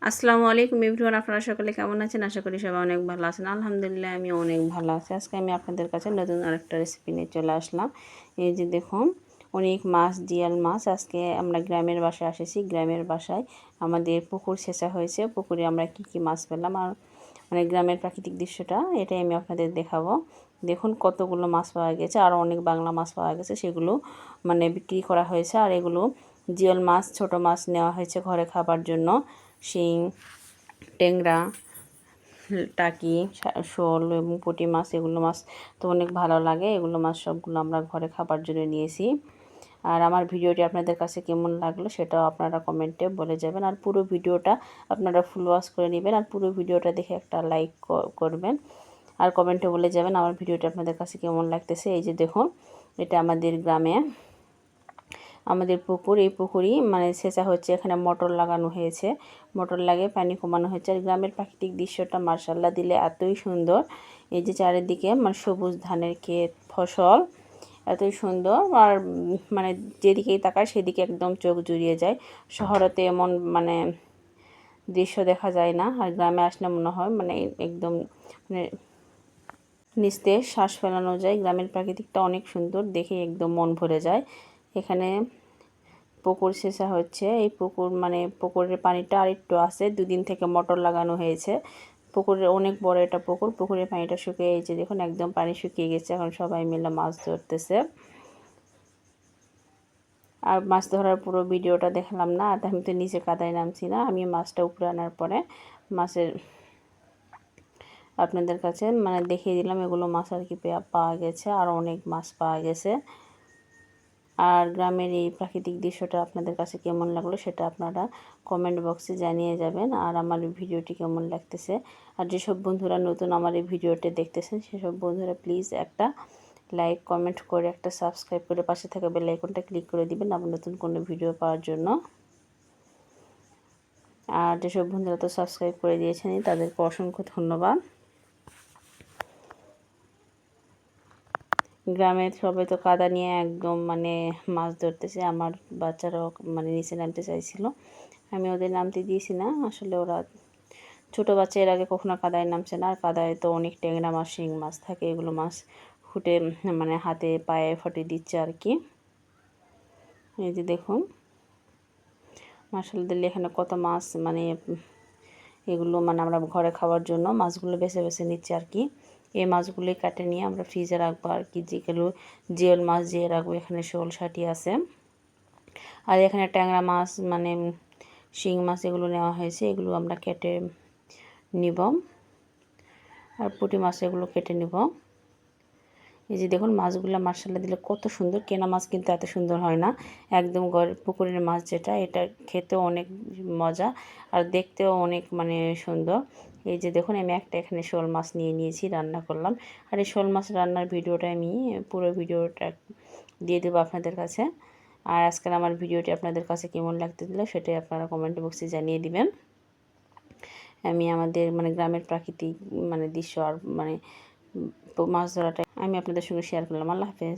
আসসালামু আলাইকুম এভরিওয়ান, আপনারা সকলে কেমন আছেন? আশা করি সবাই অনেক ভালো আছেন। আলহামদুলিল্লাহ আমি অনেক ভালো আছি। আজকে আমি আপনাদের কাছে নতুন আরেকটা রেসিপি নিয়ে চলে আসলাম। এই যে দেখুন, অনেক মাছ, জিয়াল মাছ। আজকে আমরা গ্রামের বাসায় এসেছি। গ্রামের বাসায় আমাদের পুকুর ছেঁচা হয়েছে। পুকুরে আমরা কি মাছ পেলাম আর মানে গ্রামের প্রাকৃতিক দৃশ্যটা এটাই আমি আপনাদের দেখাবো। দেখুন কতগুলো মাছ পাওয়া গেছে, আরও অনেক বাংলা মাছ পাওয়া গেছে, সেগুলো মানে বিক্রি করা হয়েছে। আর এগুলো জিওল মাছ, ছোট মাছ নেওয়া হয়েছে ঘরে খাবার জন্য। শিং, ট্যাংরা, টাকি, শোল এবং পুঁটি মাছ, এগুলো মাছ তো অনেক ভালো লাগে। এগুলো মাছ সবগুলো আমরা ঘরে খাবার জন্য নিয়েছি। আর আমার ভিডিওটি আপনাদের কাছে কেমন লাগলো সেটাও আপনারা কমেন্টে বলে যাবেন। আর পুরো ভিডিওটা আপনারা ফুল ওয়াচ করে নেবেন। আর পুরো ভিডিওটা দেখে একটা লাইক করবেন আর কমেন্টে বলে যাবেন আমার ভিডিওটি আপনাদের কাছে কেমন লাগতেছে। এই যে দেখুন, এটা আমাদের গ্রামে আমাদের পুকুর। এই পুকুরই মানে সেচা হচ্ছে। এখানে মোটর লাগানো হয়েছে, মোটর লাগিয়ে পানি কমানো হয়েছে। আর গ্রামের প্রাকৃতিক দৃশ্যটা মার্শাল্লাহ দিলে এতই সুন্দর। এই যে চারিদিকে মানে সবুজ ধানের ক্ষেত, ফসল, এতই সুন্দর। আর মানে যেদিকেই তাকায় সেদিকে একদম চোখ জুড়িয়ে যায়। শহরেতে এমন মানে দৃশ্য দেখা যায় না। আর গ্রামে আসলে মনে হয় মানে একদম মানে নিস্তেজ শ্বাস ফেলানো যায়। গ্রামের প্রাকৃতিকটা অনেক সুন্দর, দেখে একদম মন ভরে যায়। এখানে পুকুর সেচা হচ্ছে। এই পুকুর মানে পুকুরের পানিটা আরেকটু আছে, দুদিন থেকে মোটর লাগানো হয়েছে। পুকুরের অনেক বড় এটা পুকুর। পুকুরের পানিটা শুকিয়ে গেছে, দেখুন একদম পানি শুকিয়ে গেছে। এখন সবাই মিলে মাছ ধরতেছে। আর মাছ ধরার পুরো ভিডিওটা দেখালাম না, আর আমি তো নিচে কাদায় নামছি না। আমি মাছটা উপরে আনার পরে মাছের আপনাদের কাছে মানে দেখিয়ে দিলাম এগুলো মাছ আর কি পাওয়া গেছে। আর অনেক মাছ পাওয়া গেছে। আর গ্রামের এই প্রাকৃতিক দৃশ্যটা আপনাদের কাছে কেমন লাগলো সেটা আপনারা কমেন্ট বক্সে জানিয়ে যাবেন। আর আমার ভিডিওটি কেমন লাগতেছে, আর যেসব বন্ধুরা নতুন আমার এই ভিডিওটি দেখতেছেন সেসব বন্ধুরা প্লিজ একটা লাইক, কমেন্ট করে একটা সাবস্ক্রাইব করে পাশে থাকা বেল আইকনটা ক্লিক করে দিবেন আমার নতুন কোনো ভিডিও পাওয়ার জন্য। আর যেসব বন্ধুরা তো সাবস্ক্রাইব করে দিয়েছেন তাদেরকে অসংখ্য ধন্যবাদ। গ্রামের সবাই তো কাদা নিয়ে একদম মানে মাছ ধরতেছে। আমার বাচ্চারাও মানে নিচে নামতে চাইছিল, আমি ওদের নামতে দিয়েছি না। আসলে ওরা ছোটো বাচ্চা, এর আগে কখনো কাদায় নামছে না। আর কাদায় তো অনেক ট্যাংরা মাছ, শিং মাছ থাকে, এগুলো মাছ ফুটে মানে হাতে পায়ে ফটে দিচ্ছে আর কি। এই যে দেখুন মার্শাল্লাহ দিল্লি এখানে কত মাছ, মানে এগুলো মানে আমরা ঘরে খাওয়ার জন্য মাছগুলো বেছে বেছে নিচ্ছি আর কি। এই মাছগুলোই কাটে নিয়ে আমরা ফ্রিজে রাখবো আর কি। যেগুলো জিওল মাছ দিয়ে রাখবো, এখানে শোল শাটি আছে। আর এখানে ট্যাংরা মাছ মানে শিং মাছ এগুলো নেওয়া হয়েছে, এগুলো আমরা কেটে নিব। আর পুঁটি মাছ এগুলো কেটে নিব। এই যে দেখুন মাছগুলো মার্শাল্লাহ দিলে কত সুন্দর। কেনা মাছ কিন্তু এত সুন্দর হয় না, একদম পুকুরের মাছ যেটা, এটা খেতেও অনেক মজা আর দেখতেও অনেক মানে সুন্দর। এই যে দেখুন আমি একটা এখানে শোল মাছ নিয়ে নিয়েছি, রান্না করলাম। আর এই শোল মাছ রান্নার ভিডিওটা আমি পুরো ভিডিওটা দিয়ে দেবো আপনাদের কাছে। আর আজকের আমার ভিডিওটি আপনাদের কাছে কেমন লাগতে দিল সেটাই আপনারা কমেন্ট বক্সে জানিয়ে দিবেন। আমি আমাদের মানে গ্রামের প্রাকৃতিক মানে দৃশ্য আর মানে মাছ ধরাটা আমি আপনাদের সঙ্গে শেয়ার করলাম। আল্লাহ হাফেজ।